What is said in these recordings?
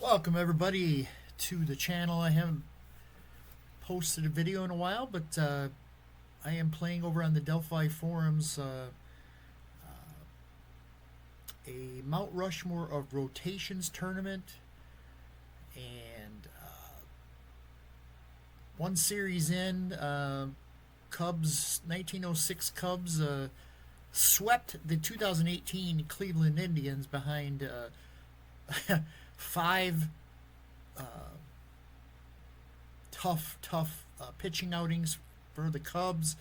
Welcome everybody to the channel. I haven't posted a video in a while, but I am playing over on the Delphi forums a Mount Rushmore of Rotations Tournament, and one series in, Cubs 1906 Cubs swept the 2018 Cleveland Indians behind five tough pitching outings for the Cubs.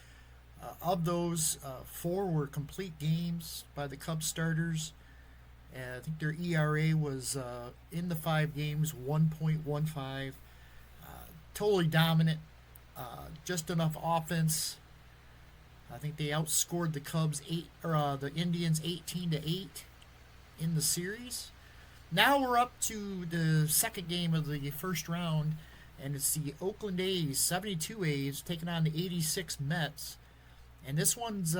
Of those, four were complete games by the Cubs starters. I think their ERA was in the 5 games 1.15. Totally dominant. Just enough offense. I think they outscored the the Indians 18-8 in the series. Now we're up to the second game of the first round, and it's the Oakland A's, 72 A's, taking on the 86 Mets. And this one's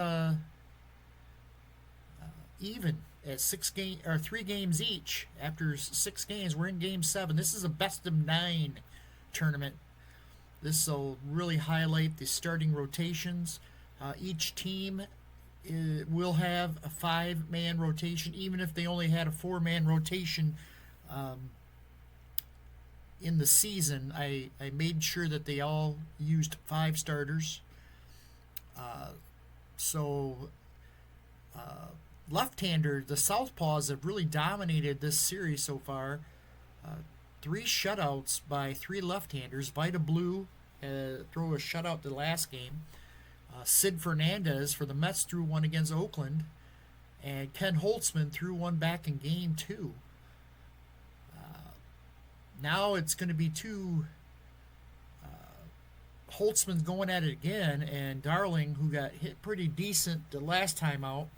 even at 3 games each. After 6 games, we're in Game 7. This is a best-of-9 tournament. This will really highlight the starting rotations. Each team will have a 5-man rotation, even if they only had a 4-man rotation in the season. I made sure that they all used 5 starters. Left-hander, the Southpaws have really dominated this series so far. 3 shutouts by 3 left-handers. Vita Blue threw a shutout the last game. Sid Fernandez for the Mets threw one against Oakland, and Ken Holtzman threw one back in Game 2. Now it's going to be 2 Holtzman's going at it again, and Darling, who got hit pretty decent the last time out,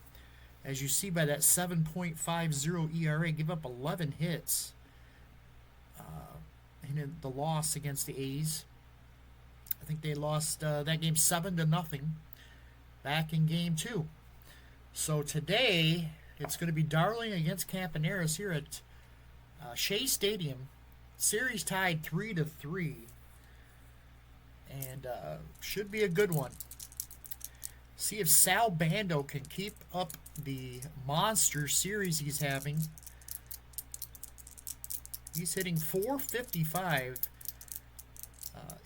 as you see by that 7.50 ERA, give up 11 hits in the loss against the A's. I think they lost that game 7-0 back in Game 2. So today it's going to be Darling against Campaneris here at Shea Stadium. Series tied 3-3, and should be a good one. See if Sal Bando can keep up the monster series he's having. He's hitting .455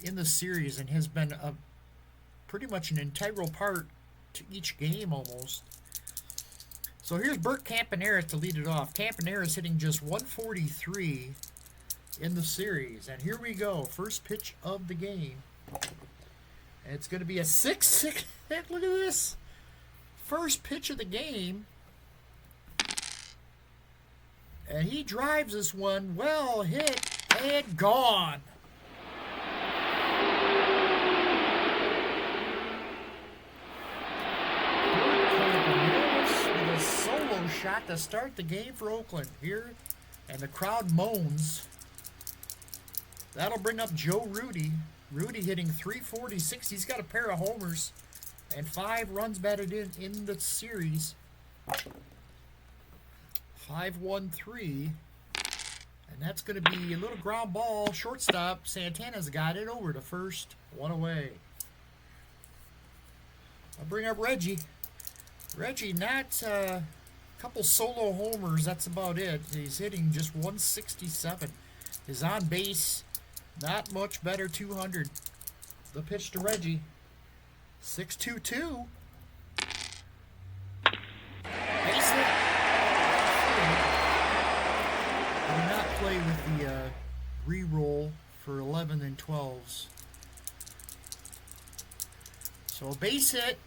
in the series, and has been pretty much an integral part to each game almost. So here's Bert Campaneris to lead it off. Campaneris hitting just .143 in the series. And here we go. First pitch of the game. And it's going to be a 6-6 hit. Look at this. First pitch of the game. And he drives this one. Well hit and gone. Solo shot to start the game for Oakland here, and the crowd moans. That'll bring up Joe Rudy. Rudy hitting .346. He's got a pair of homers and 5 runs batted in the series. 5-1-3, and that's going to be a little ground ball. Shortstop Santana's got it over to first. 1 away. I'll bring up Reggie. Reggie, not a couple solo homers, that's about it. He's hitting just .167. His on base, not much better, 200. The pitch to Reggie. 6-2-2. Base hit. I do not play with the re-roll for 11 and 12s. So a base hit.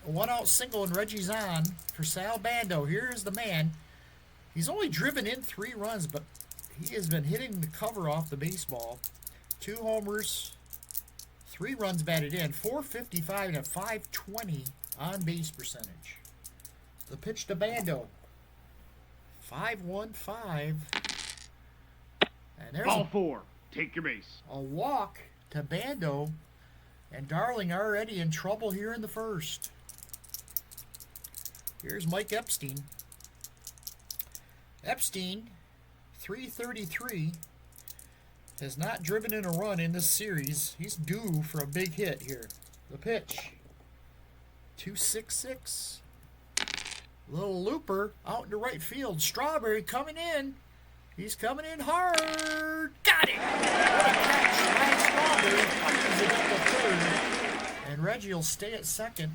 A 1-out single, and Reggie's on for Sal Bando. Here's the man. He's only driven in 3 runs, but he has been hitting the cover off the baseball. 2 homers, 3 runs batted in, .455 and a .520 on base percentage. The pitch to Bando. 5-1-5. And there's ball 4. Take your base. A walk to Bando, and Darling already in trouble here in the first. Here's Mike Epstein. Epstein, .333. has not driven in a run in this series. He's due for a big hit here. The pitch. 2-6-6. Little looper out into right field. Strawberry coming in. He's coming in hard. Got it! What a catch by Strawberry. Punches it up to third. And Reggie will stay at second.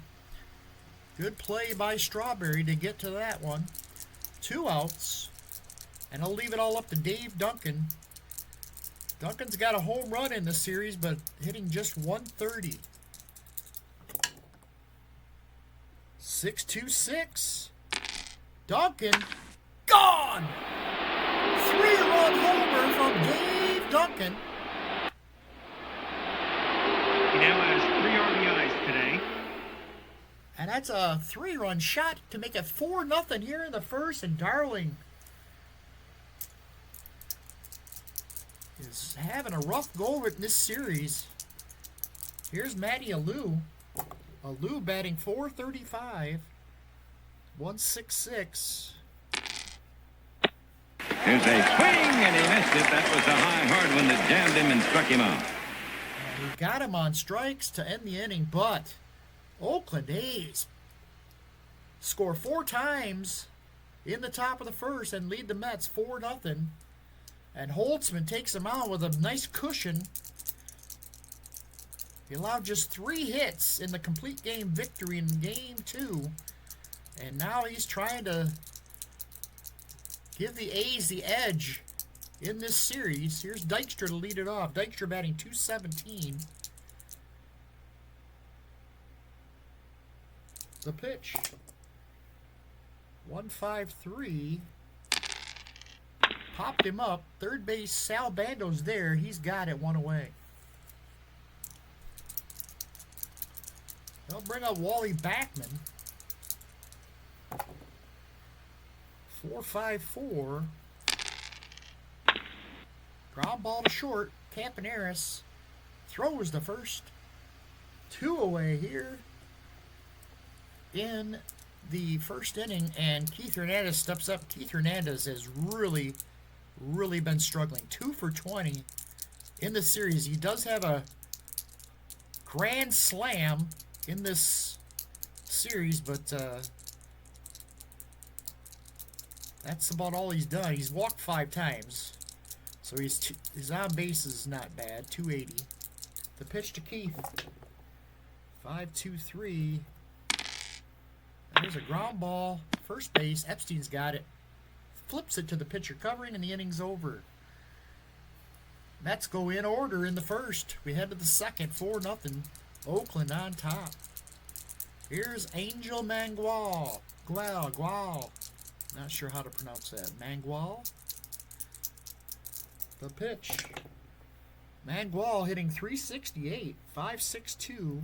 Good play by Strawberry to get to that one. 2 outs. And I'll leave it all up to Dave Duncan. Duncan's got a home run in the series, but hitting just 130. 6-2-6. Duncan, gone! 3-run homer from Dave Duncan. He now has 3 RBIs today. And that's a 3-run shot to make it 4-0 here in the first. And Darling is having a rough go of it in this series. Here's Matty Alou. Alou batting .435. 166. Here's a swing, and he missed it. That was a high hard one that jammed him and struck him out. And he got him on strikes to end the inning, but Oakland A's score 4 times in the top of the first and lead the Mets 4-0. And Holtzman takes him out with a nice cushion. He allowed just 3 hits in the complete game victory in game 2. And now he's trying to give the A's the edge in this series. Here's Dykstra to lead it off. Dykstra batting .217. The pitch. 1-5-3. Popped him up. Third base, Sal Bando's there. He's got it, 1 away. They'll bring up Wally Backman. 4-5-4. Ground ball to short. Campaneris throws the first. 2 away here in the first inning, and Keith Hernandez steps up. Keith Hernandez has really been struggling. 2 for 20 in the series. He does have a grand slam in this series, but that's about all he's done. He's walked 5 times, so his on base is not bad. 280. The pitch to Keith. 5-2-3. There's a ground ball. First base. Epstein's got it. Flips it to the pitcher covering, and the inning's over. Mets go in order in the first. We head to the second. 4-0. Oakland on top. Here's Angel Mangual. Gual. Not sure how to pronounce that. Mangual. The pitch. Mangual hitting .368. 5.62.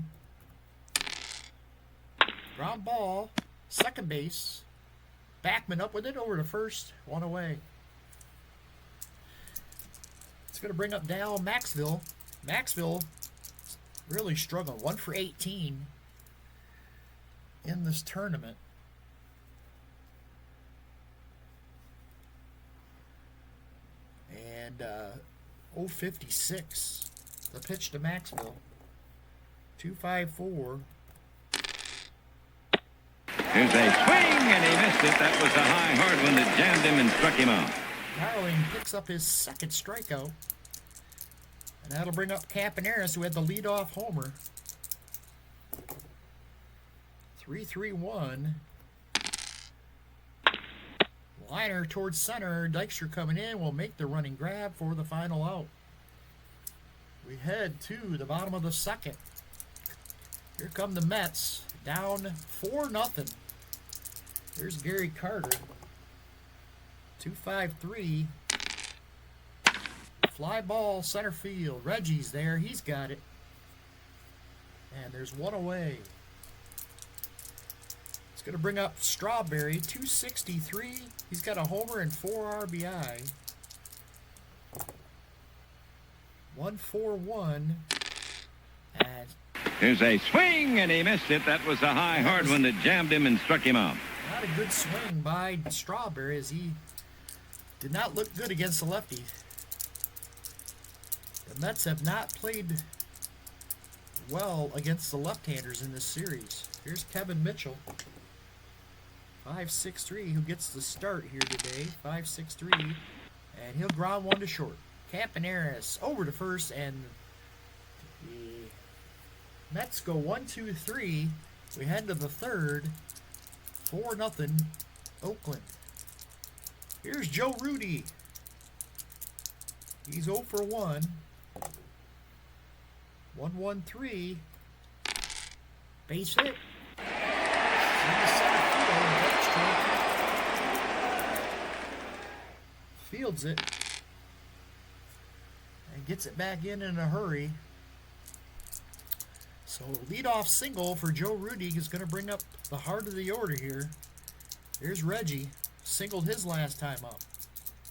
Ground ball. Second base. Backman up with it over to first. 1 away. It's going to bring up Dal Maxville. Maxville really struggling. 1 for 18 in this tournament. And 0.56. The pitch to Maxville. 2-5-4. Here's a swing, and he missed it. That was a high hard one that jammed him and struck him out. Darling picks up his second strikeout. And that'll bring up Campaneris, who had the leadoff homer. 3-3-1. Liner towards center. Dykstra coming in will make the running grab for the final out. We head to the bottom of the second. Here come the Mets, down 4-0. There's Gary Carter. 2-5-3. Fly ball, center field. Reggie's there. He's got it. And there's 1 away. It's going to bring up Strawberry. 263. He's got a homer and 4 RBI. 1-4-1. And here's a swing, and he missed it. That was a high hard one that jammed him and struck him out. not a good swing by Strawberry, as he did not look good against the lefty. The Mets have not played well against the left-handers in this series. Here's Kevin Mitchell, 5'6", who gets the start here today. 5'6", and he'll ground one to short. Campaneris over to first, and the Mets go 1-2-3. We head to the third. 4-0 Oakland. Here's Joe Rudy. He's 0 for 1. 1-1-3. Base hit. Into center field. Fields it. And gets it back in a hurry. So leadoff single for Joe Rudy is going to bring up the heart of the order here. Here's Reggie. Singled his last time up.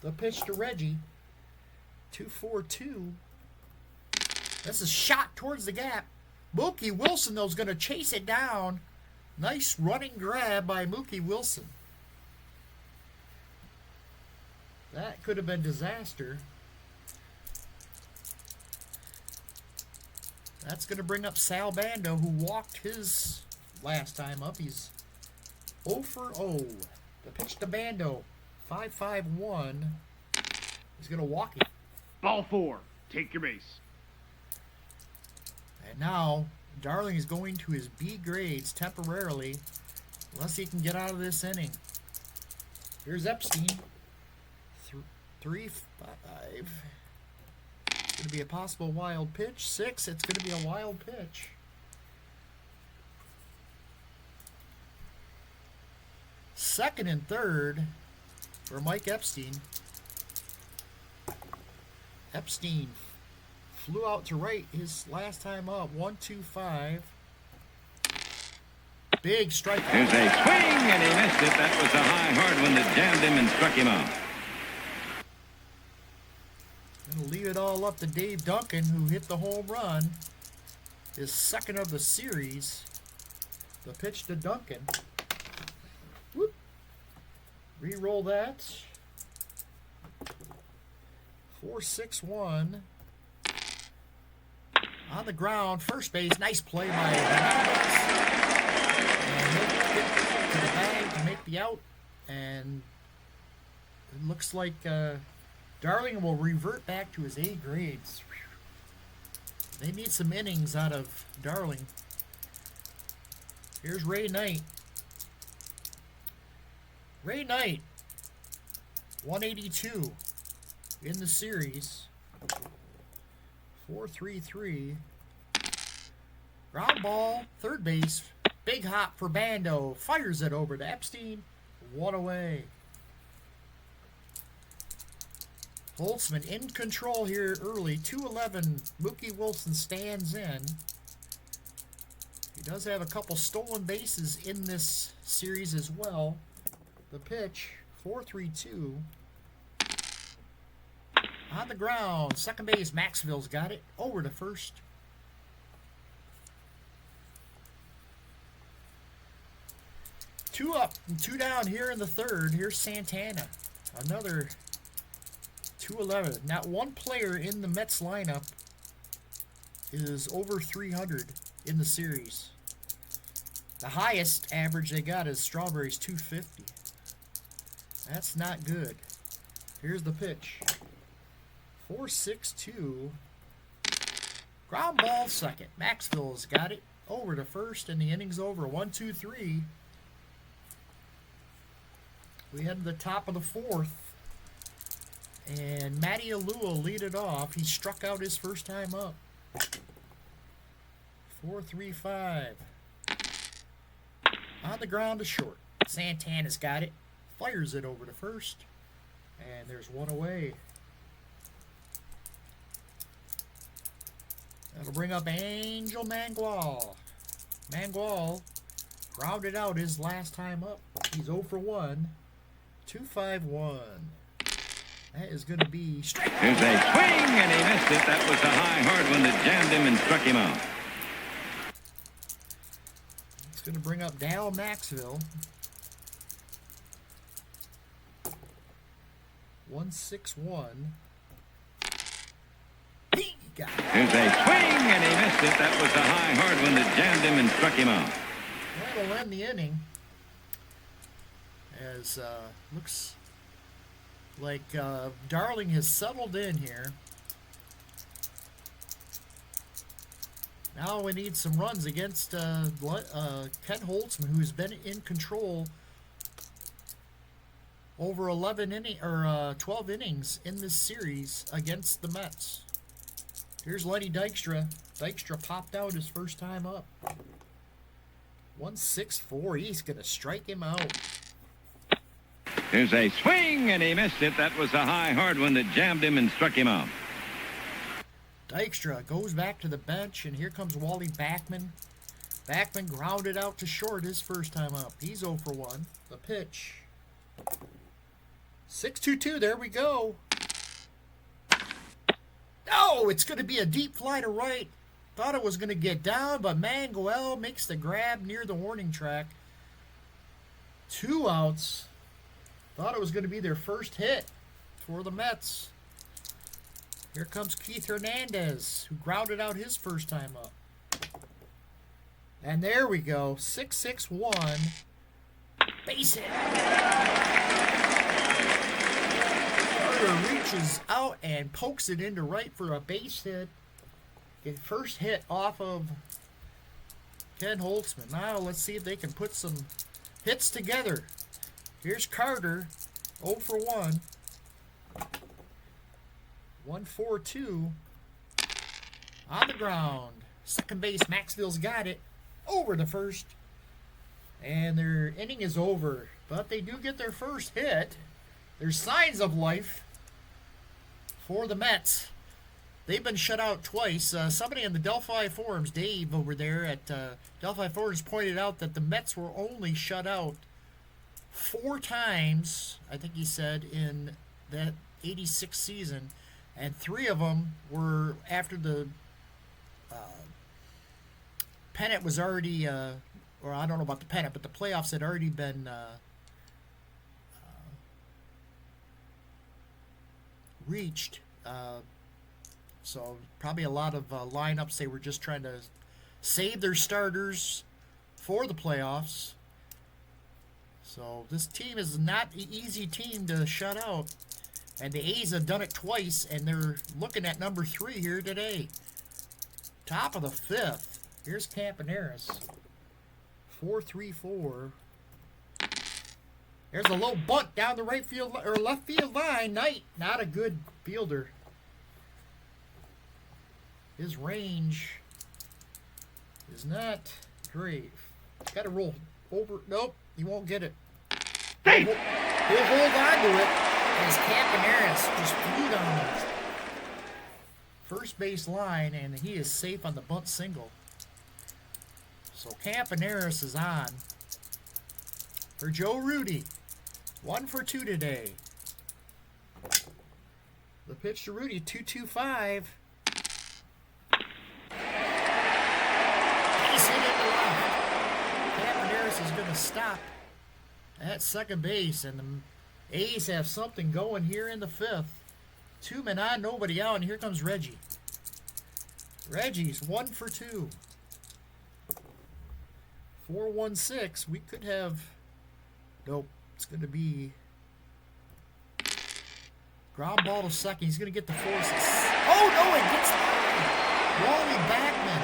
The pitch to Reggie. 2-4-2. That's a shot towards the gap. Mookie Wilson, though, is going to chase it down. Nice running grab by Mookie Wilson. That could have been disaster. That's going to bring up Sal Bando, who walked his last time up. He's 0 for 0. The pitch to Bando, 5-5-1. He's going to walk it. Ball 4. Take your base. And now, Darling is going to his B grades temporarily, unless he can get out of this inning. Here's Epstein. 3-5. It's going to be a possible wild pitch. 6, it's going to be a wild pitch. Second and third for Mike Epstein. Epstein flew out to right his last time up. 1-2-5. Big strikeout. Here's a swing, and he missed it. That was a high, hard one that jammed him and struck him out. Gonna leave it all up to Dave Duncan, who hit the home run. His second of the series. The pitch to Duncan. Whoop. Re-roll that. 4-6-1. On the ground, first base. Nice play by Hernandez. And he'll get to the bag to make the out. And it looks like Darling will revert back to his A grades. They need some innings out of Darling. Here's Ray Knight. Ray Knight, 182 in the series. 4-3-3. Ground ball, third base. Big hop for Bando. Fires it over to Epstein. 1 away. Holtzman in control here early. 2-11. Mookie Wilson stands in. He does have a couple stolen bases in this series as well. The pitch, 4-3-2. On the ground, second base, Maxville's got it. Over to first. Two up and 2 down here in the third. Here's Santana. Another 211. Not one player in the Mets lineup is over 300 in the series. The highest average they got is Strawberry's 250. That's not good. Here's the pitch. 4-6-2. Ground ball second. Maxville's got it. Over to first, and the inning's over. 1-2-3. We head to the top of the fourth. And Matty Alua will lead it off. He struck out his first time up. 4-3-5. On the ground to short. Santana's got it. Fires it over to first. And there's 1 away. That'll bring up Angel Mangual. Mangual grounded out his last time up. He's 0 for 1. 2-5-1. That is going to be straight. Here's a swing, and he missed it. That was a high, hard one that jammed him and struck him out. It's going to bring up Dal Maxville. 1-6-1. God. Here's a swing, and he missed it. That was a high, hard one that jammed him and struck him out. That'll end the inning. As looks like Darling has settled in here. Now we need some runs against Ken Holtzman, who's been in control over 12 innings in this series against the Mets. Here's Lenny Dykstra. Dykstra popped out his first time up. 1-6-4. He's going to strike him out. Here's a swing, and he missed it. That was a high, hard one that jammed him and struck him out. Dykstra goes back to the bench, and here comes Wally Backman. Backman grounded out to short his first time up. He's 0 for 1. The pitch. 6-2-2. There we go. Oh, it's going to be a deep fly to right. Thought it was going to get down, but Manguel makes the grab near the warning track. 2 outs. Thought it was going to be their first hit for the Mets. Here comes Keith Hernandez, who grounded out his first time up. And there we go. 6-6-1. Base hit. Carter reaches out and pokes it into right for a base hit. Get first hit off of Ken Holtzman. Now let's see if they can put some hits together. Here's Carter. 0 for 1. 1-4-2 on the ground. Second base, Maxville's got it over the first. And their inning is over. But they do get their first hit. There's signs of life for the Mets. They've been shut out twice. Somebody in the Delphi Forums, Dave over there at Delphi Forums, pointed out that the Mets were only shut out 4 times, I think he said, in that 86 season. And 3 of them were after the pennant was already, or I don't know about the pennant, but the playoffs had already been reached. So probably a lot of lineups, they were just trying to save their starters for the playoffs. So this team is not an easy team to shut out. And the A's have done it twice, and they're looking at number 3 here today. Top of the 5th. Here's Campaneris. 4-3-4. There's a low bunt down the right field or left field line. Knight, not a good fielder. His range is not great. Got to roll over. Nope, he won't get it. He'll hold on to it as Campaneris just flew down the first base line, and he is safe on the bunt single. So Campaneris is on for Joe Rudy. 1 for 2 today. The pitch to Rudy, 2-2-5. Base hit into left. Campaneris is going to stop at second base, and the A's have something going here in the 5th. 2 men on, nobody out, and here comes Reggie. Reggie's 1 for 2. 4-1-6. We could have. Nope. It's going to be ground ball to second. He's going to get the force. Oh no! It gets Wally Backman,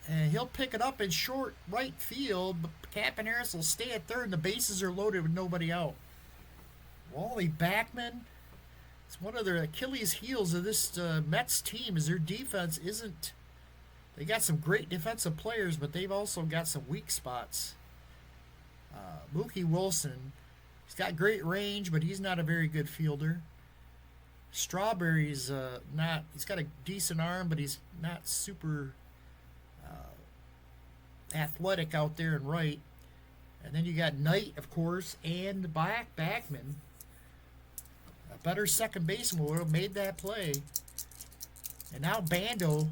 and he'll pick it up in short right field. But Campaneris will stay at third, and the bases are loaded with nobody out. Wally Backman. It's one of their Achilles heels of this Mets team is their defense isn't. They got some great defensive players, but they've also got some weak spots. Mookie Wilson, he's got great range, but he's not a very good fielder. Strawberry's not. He's got a decent arm, but he's not super athletic out there and right. And then you got Knight, of course, and Backman. A better second baseman would have made that play. And now Bando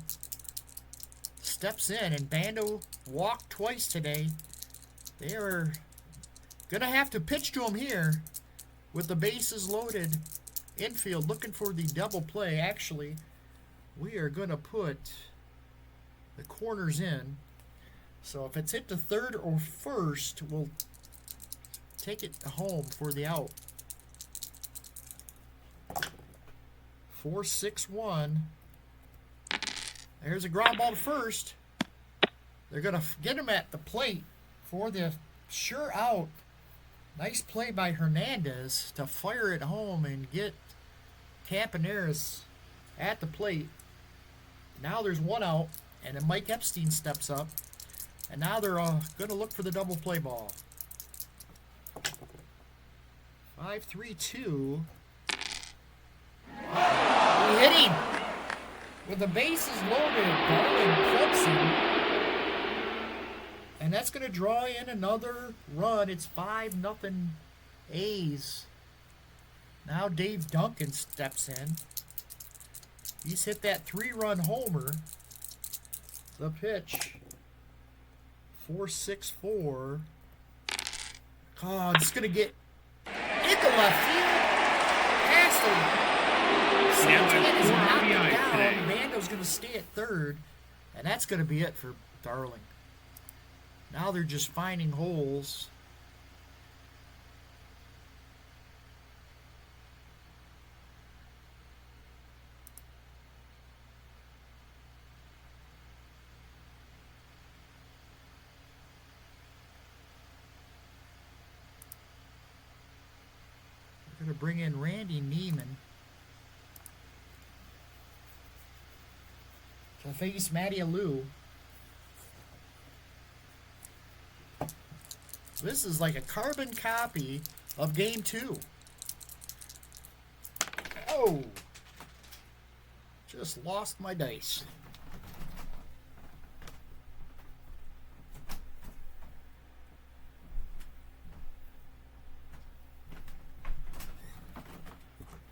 steps in, and Bando walked twice today. They are going to have to pitch to him here with the bases loaded. Infield looking for the double play. Actually, we are going to put the corners in. So if it's hit to third or first, we'll take it home for the out. 4-6-1. There's a ground ball to first. They're going to get him at the plate for the sure out. Nice play by Hernandez to fire it home and get Campaneris at the plate. Now there's one out, and then Mike Epstein steps up. And now they're going to look for the double play ball. 5-3-2. We hit him with the bases loaded. Darling Clemson. And that's going to draw in another run. It's 5-0 A's. Now Dave Duncan steps in. He's hit that 3-run homer. The pitch. 4-6-4. Oh, it's going to get into left field. Past the Santana's knocking down. Mando's going to stay at third. And that's going to be it for Darling. Now they're just finding holes. We're going to bring in Randy Neiman to face Matty Alou. This is like a carbon copy of Game 2. Oh! Just lost my dice.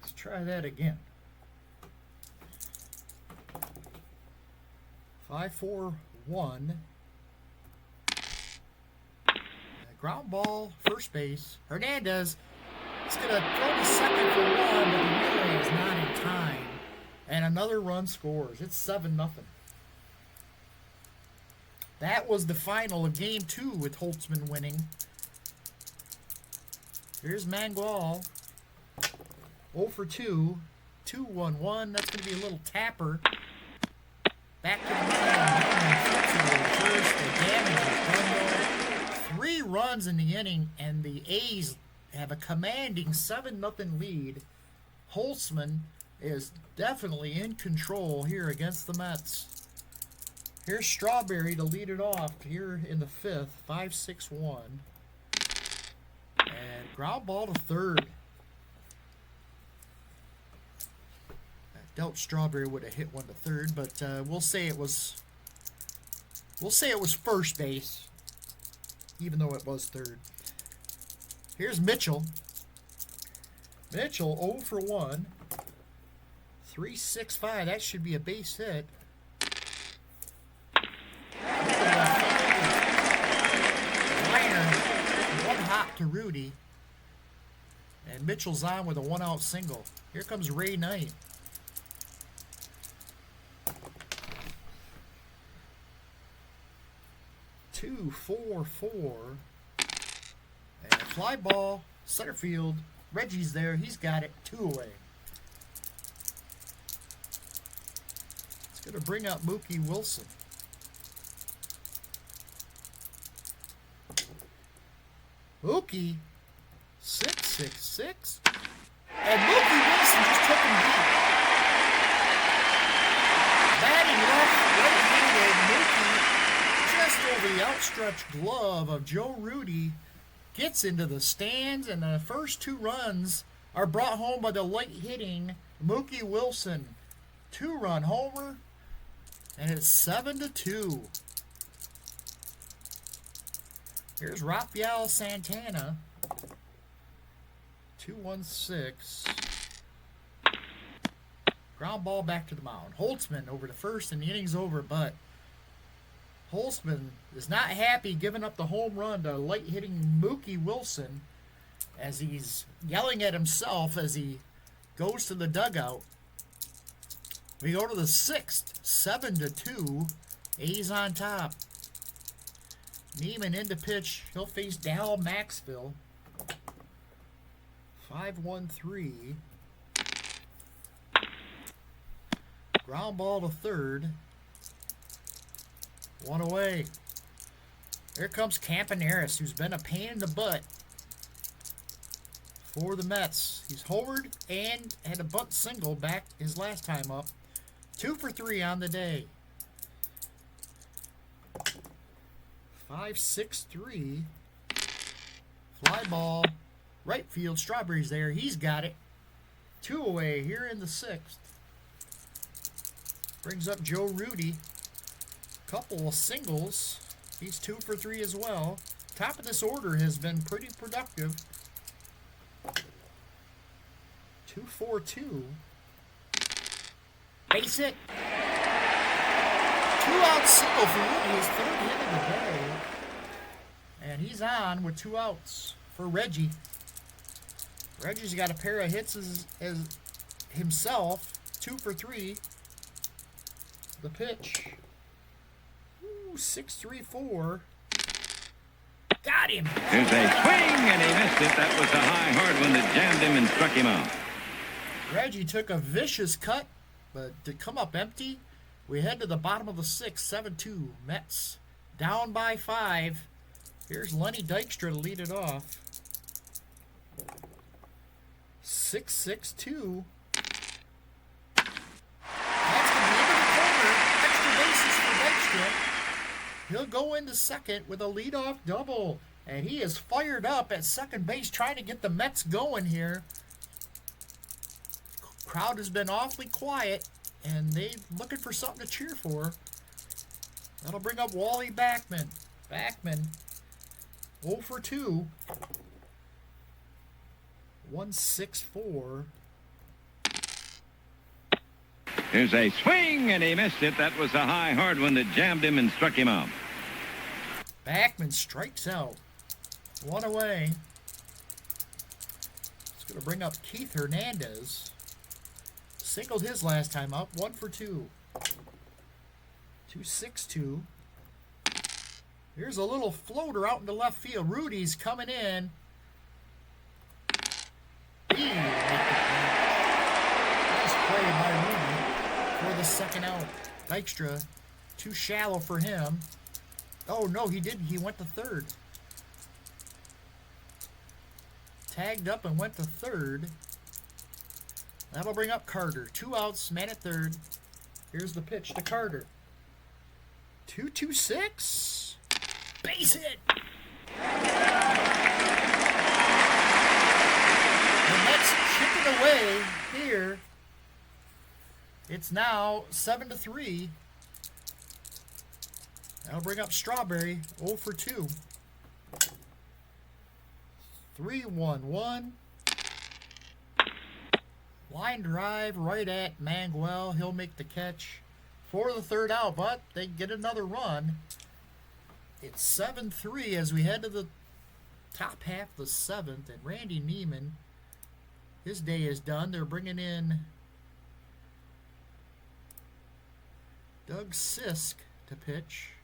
Let's try that again. 5-4-1. Ground ball, first base. Hernandez is going to throw to second for one, but the relay is not in time. And another run scores. It's 7-0. That was the final of Game 2 with Holtzman winning. Here's Mangual. 0 for 2. 2-1-1. That's going to be a little tapper. Back to the line. First, the damage is done. 3 runs in the inning, and the A's have a commanding 7-0 lead. Holtzman is definitely in control here against the Mets. Here's Strawberry to lead it off here in the 5th. 5-6-1. And ground ball to third. I doubt Strawberry would have hit one to third, but we'll say it was first base, even though it was third. Here's Mitchell. Mitchell 0 for 1. 3-6-5. That should be a base hit. Liner, one hop to Rudy. And Mitchell's on with a 1-out single. Here comes Ray Knight. Two, 4-4. And fly ball, center field. Reggie's there. He's got it. 2 away. It's going to bring up Mookie Wilson. Mookie, 6-6-6. And Mookie Wilson just took him deep. Batting left, right-handed, Mookie, just over the outstretched glove of Joe Rudy, gets into the stands, and the first 2 runs are brought home by the light-hitting Mookie Wilson. 2-run homer, and it's 7-2. Here's Rafael Santana. 2-1-6. Ground ball back to the mound. Holtzman over to first, and the inning's over, but Holtzman is not happy giving up the home run to light-hitting Mookie Wilson as he's yelling at himself as he goes to the dugout. We go to the 6th, 7-2. A's on top. Neiman into pitch. He'll face Dal Maxville. 5-1-3. Ground ball to third. One away. Here comes Campaneris, who's been a pain in the butt for the Mets. He's homered and had a bunt single back his last time up. 2 for 3 on the day. 5-6-3. Fly ball. Right field. Strawberry's there. He's got it. 2 away here in the 6th. Brings up Joe Rudy. Couple of singles. He's 2 for 3 as well. Top of this order has been pretty productive. 2-4-2. Base hit. 2-out single for Rudy, his 3rd hit of the day. And he's on with 2 outs for Reggie. Reggie's got a pair of hits as himself. 2 for 3. The pitch. 6-3-4. Got him. Here's a swing, and he missed it. That was a high, hard one that jammed him and struck him out. Reggie took a vicious cut, but to come up empty, we head to the bottom of the 6th, 7-2. Mets down by 5. Here's Lenny Dykstra to lead it off. 6-6-2. That's going to be into the corner. Extra bases for Dykstra. He'll go into second with a leadoff double. And he is fired up at second base trying to get the Mets going here. Crowd has been awfully quiet, and they're looking for something to cheer for. That'll bring up Wally Backman. Backman, 0 for 2. 1-6-4. Here's a swing, and he missed it. That was a high, hard one that jammed him and struck him out. Backman strikes out. 1 away. It's going to bring up Keith Hernandez. Singled his last time up. 1 for 2. 2-6-2. Here's a little floater out into left field. Rudy's coming in. Nice play by Rudy for the second out. Dykstra, too shallow for him. Oh, no, he didn't. He went to third. Tagged up and went to third. That'll bring up Carter. 2 outs, man at third. Here's the pitch to Carter. 2-2-6. Base hit. The Mets chipping away here. It's now 7-3. That'll bring up Strawberry. 0 for 2. 3-1-1. Line drive right at Manguel. He'll make the catch for the third out, but they get another run. It's 7-3 as we head to the top half of the 7th, and Randy Neiman, his day is done. They're bringing in Doug Sisk to pitch.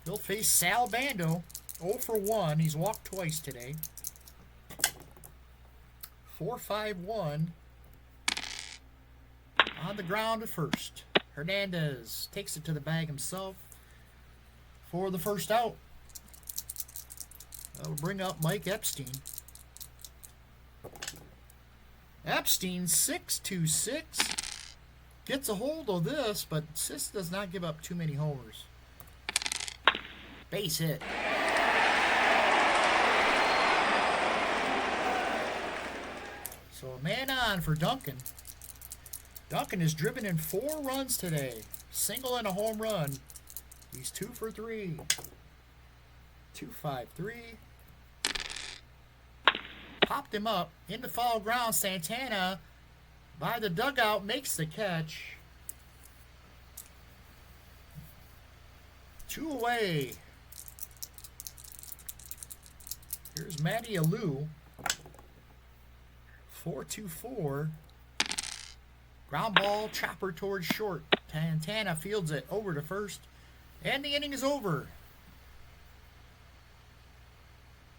He'll face Sal Bando. 0 for 1. He's walked twice today. 4-5-1. On the ground at first. Hernandez takes it to the bag himself for the first out. That'll bring up Mike Epstein. Epstein, 6-2-6. Gets a hold of this, but Sis does not give up too many homers. Base hit. So a man on for Duncan. Duncan has driven in 4 runs today. Single and a home run. He's 2 for 3. 2-5-3. Popped him up into foul ground. Santana by the dugout makes the catch. 2 away. Here's Matty Alou. 4-2-4. Ground ball, chopper towards short. Santana fields it over to first. And the inning is over.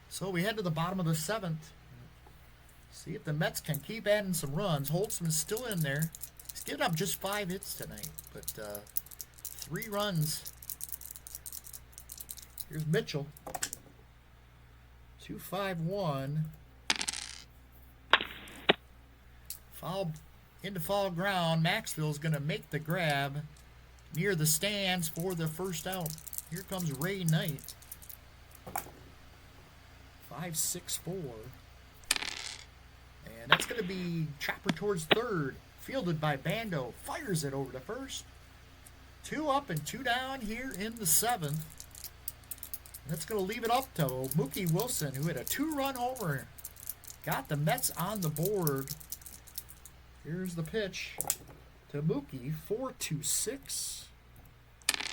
So we head to the bottom of the 7th. See if the Mets can keep adding some runs. Holtzman's still in there. He's given up just 5 hits tonight, but 3 runs. Here's Mitchell. 2-5-1. Foul into foul ground. Maxville's going to make the grab near the stands for the first out. Here comes Ray Knight. 5-6-4. And that's going to be chopper towards third. Fielded by Bando. Fires it over to first. 2 up and 2 down here in the 7th. That's going to leave it up to Mookie Wilson, who hit a 2-run homer. Got the Mets on the board. Here's the pitch to Mookie. 4-6.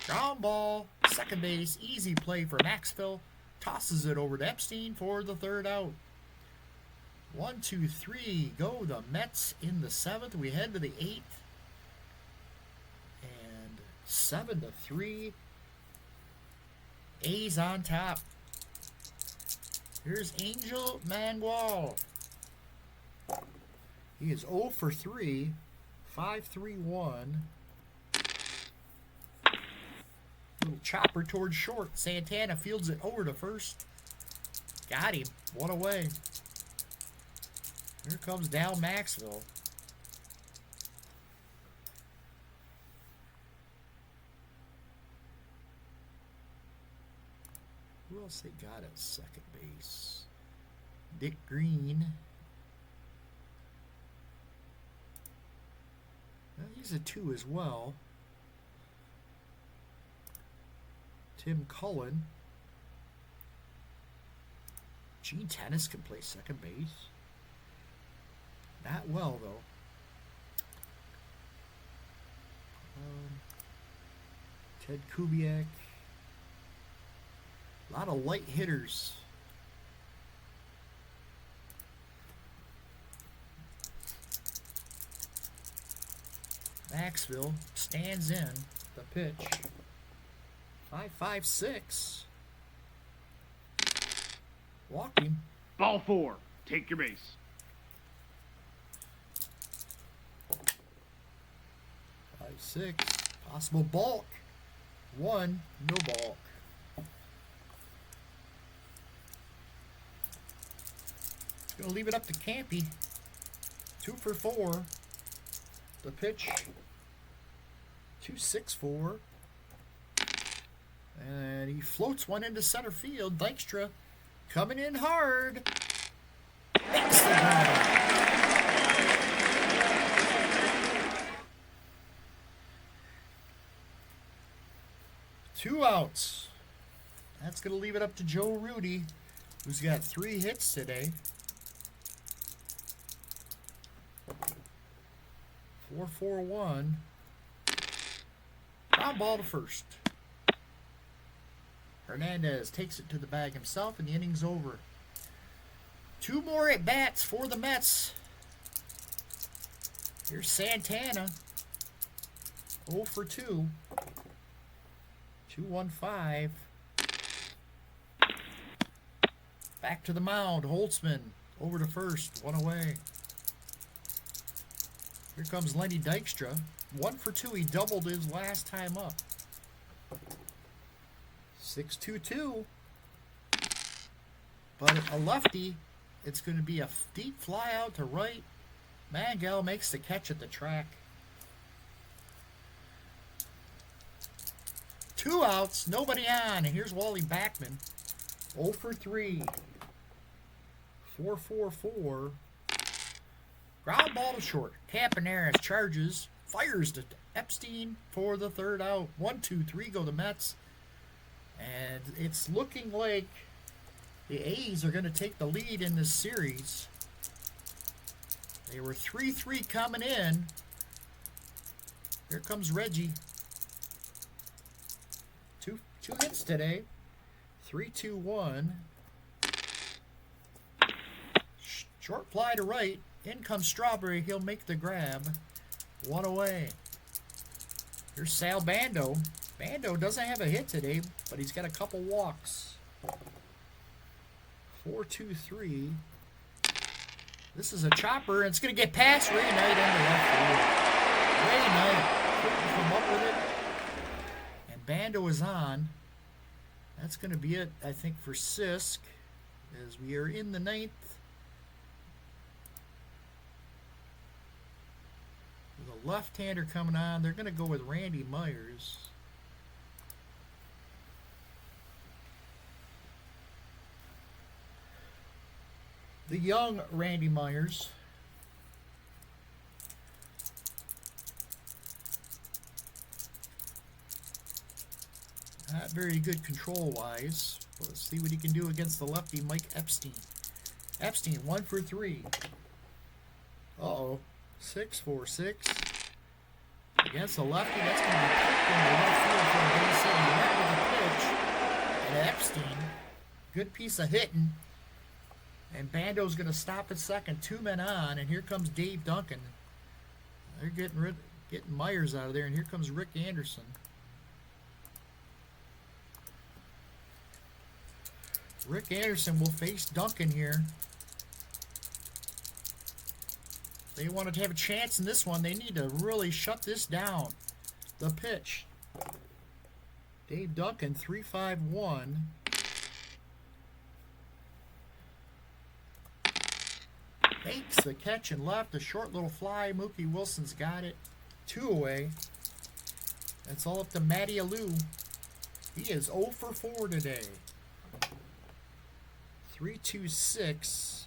Ground ball. Second base. Easy play for Maxville. Tosses it over to Epstein for the third out. 1, 2, 3. Go the Mets in the 7th. We head to the 8th. And 7-3. A's on top. Here's Angel Mangual. He is 0 for 3. 5-3-1. Little chopper towards short. Santana fields it over to first. Got him. 1 away. Here comes Dal Maxville. Who else they got at second base? Dick Green. Well, he's a 2 as well. Tim Cullen. Gene Tennis can play second base. Not well, though. Ted Kubiak. A lot of light hitters. Maxville stands in the pitch. 5-5-6. Walking. Ball 4. Take your base. 5-6. Possible balk. 1. No balk. Going to leave it up to Campy. 2 for 4. The pitch. 2-6-4. And he floats one into center field. Dykstra coming in hard. Makes the grab. Two outs. That's going to leave it up to Joe Rudy, who's got 3 hits today. 4-4-1. Ground ball to first. Hernandez takes it to the bag himself, and the inning's over. 2 more at bats for the Mets. Here's Santana. 0 for 2. 2-1-5. Back to the mound. Holtzman over to first. 1 away. Here comes Lenny Dykstra. 1 for 2. He doubled his last time up. 6-2-2. But a lefty. It's going to be a deep fly out to right. Mangual makes the catch at the track. 2 outs. Nobody on. And here's Wally Backman. 0 for 3. 4-4-4. Ground ball to short. Campaneris charges. Fires to Epstein for the third out. 1-2-3 go the Mets. And it's looking like the A's are going to take the lead in this series. They were 3-3 coming in. Here comes Reggie. Two hits today. 3-2-1. Short fly to right. In comes Strawberry. He'll make the grab. One away. Here's Sal Bando. Bando doesn't have a hit today, but he's got a couple walks. 4-2-3. This is a chopper, and it's going to get past Ray Knight in the left field. Ray Knight couldn't come up with it. And Bando is on. That's going to be it, I think, for Sisk, as we are in the ninth. With a left-hander coming on, they're going to go with Randy Myers. The young Randy Myers. Not very good control-wise. But let's see what he can do against the lefty, Mike Epstein. Epstein, 1 for 3. Uh-oh. 6-4-6. Against the lefty, that's going to be picked in the left field for a base hit. He went with the pitch. And Epstein, good piece of hitting. And Bando's going to stop at second. 2 men on, and here comes Dave Duncan. They're getting Myers out of there, and here comes Rick Anderson. Rick Anderson will face Duncan here. They wanted to have a chance in this one. They need to really shut this down. The pitch. Dave Duncan, 3-5-1. Makes the catch and left. A short little fly. Mookie Wilson's got it. 2 away. That's all up to Matty Alou. He is 0 for 4 today. 3-2-6.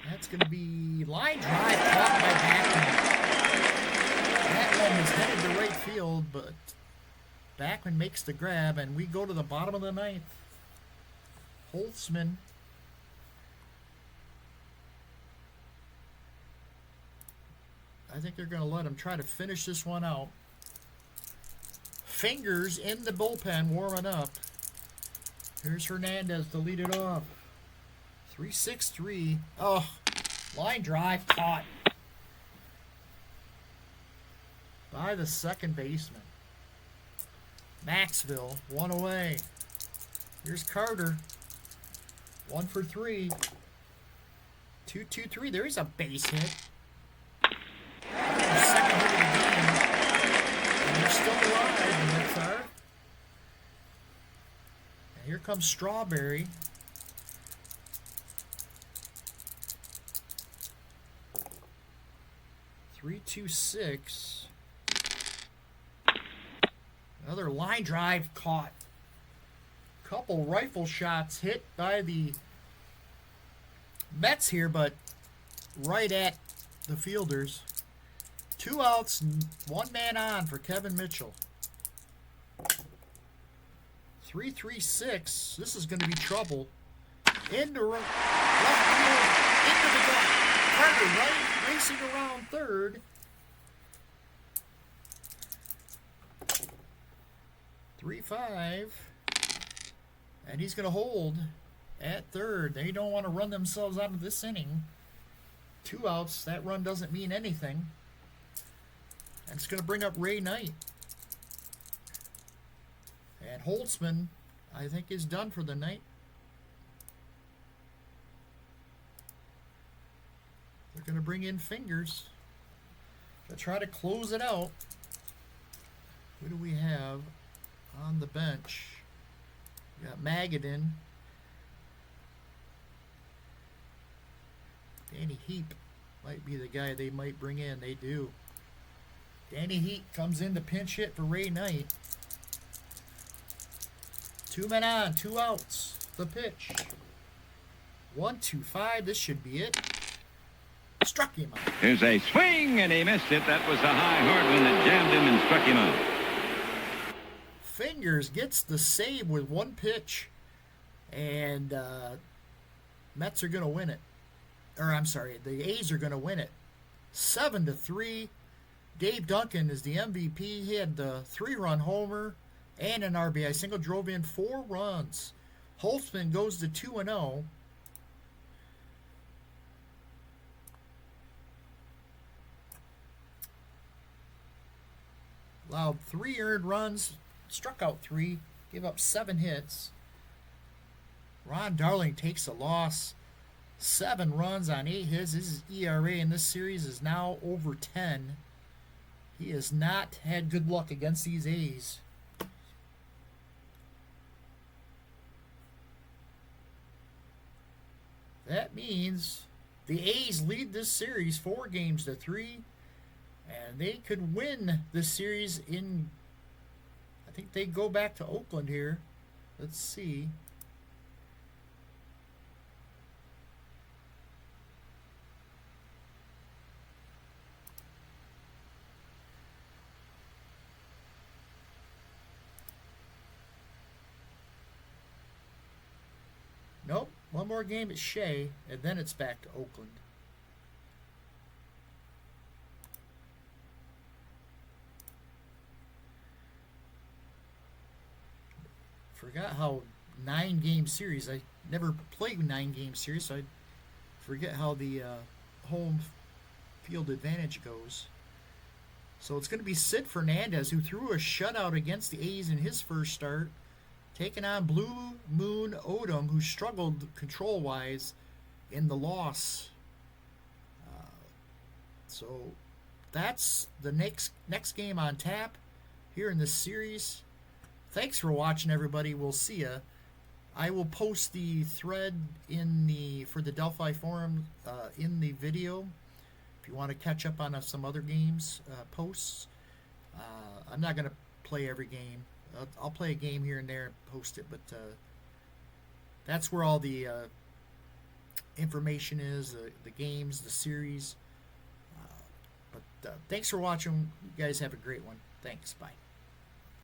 That's going to be line drive caught by Backman. That one was headed to right field, but Backman makes the grab, and we go to the bottom of the ninth. Holtzman. I think they're going to let him try to finish this one out. Fingers in the bullpen warming up. Here's Hernandez to lead it off. 3-6-3. Oh, line drive caught by the second baseman. Maxville, 1 away. Here's Carter. 1 for 3. 2-2-3. There's a base hit. Second hit of the game. And they're still alive, the Mets are. And here comes Strawberry. Three, 2-6. Another line drive caught. Couple rifle shots hit by the Mets here, but right at the fielders. 2 outs, 1 man on for Kevin Mitchell. 3-3-6. This is going to be trouble. Into left field, into the gut. Carter right, racing around third. 3-5. And he's going to hold at third. They don't want to run themselves out of this inning. 2 outs. That run doesn't mean anything. And it's going to bring up Ray Knight. And Holtzman, I think, is done for the night. They're going to bring in Fingers to try to close it out. Who do we have on the bench? We got Magadan. Danny Heap might be the guy they might bring in. They do. Danny Heap comes in to pinch hit for Ray Knight. 2 men on, 2 outs. The pitch. 1-2-5. This should be it. Struck him out. Here's a swing, and he missed it. That was a high hard one that jammed him and struck him out. Fingers gets the save with 1 pitch, and Mets are going to win it. Or I'm sorry, the A's are going to win it. 7-3. Dave Duncan is the MVP. He had the 3-run homer and an RBI single, drove in 4 runs. Holtzman goes to 2-0. allowed 3 earned runs, struck out 3, gave up 7 hits. Ron Darling takes a loss. 7 runs on 8 hits. His ERA in this series is now over 10. He has not had good luck against these A's. That means the A's lead this series 4-3, and they could win this series in. I think they go back to Oakland here. Let's see. Nope, one more game at Shea, and then it's back to Oakland. Forgot how 9-game series. I never played 9-game series, so I forget how the home field advantage goes. So it's going to be Sid Fernandez, who threw a shutout against the A's in his first start, taking on Blue Moon Odom, who struggled control-wise in the loss. So that's the next game on tap here in this series. Thanks for watching, everybody. We'll see ya. I will post the thread for the Delphi forum in the video. If you want to catch up on some other games posts, I'm not going to play every game. I'll play a game here and there and post it, but that's where all the information is, the games, the series. But thanks for watching. You guys have a great one. Thanks. Bye.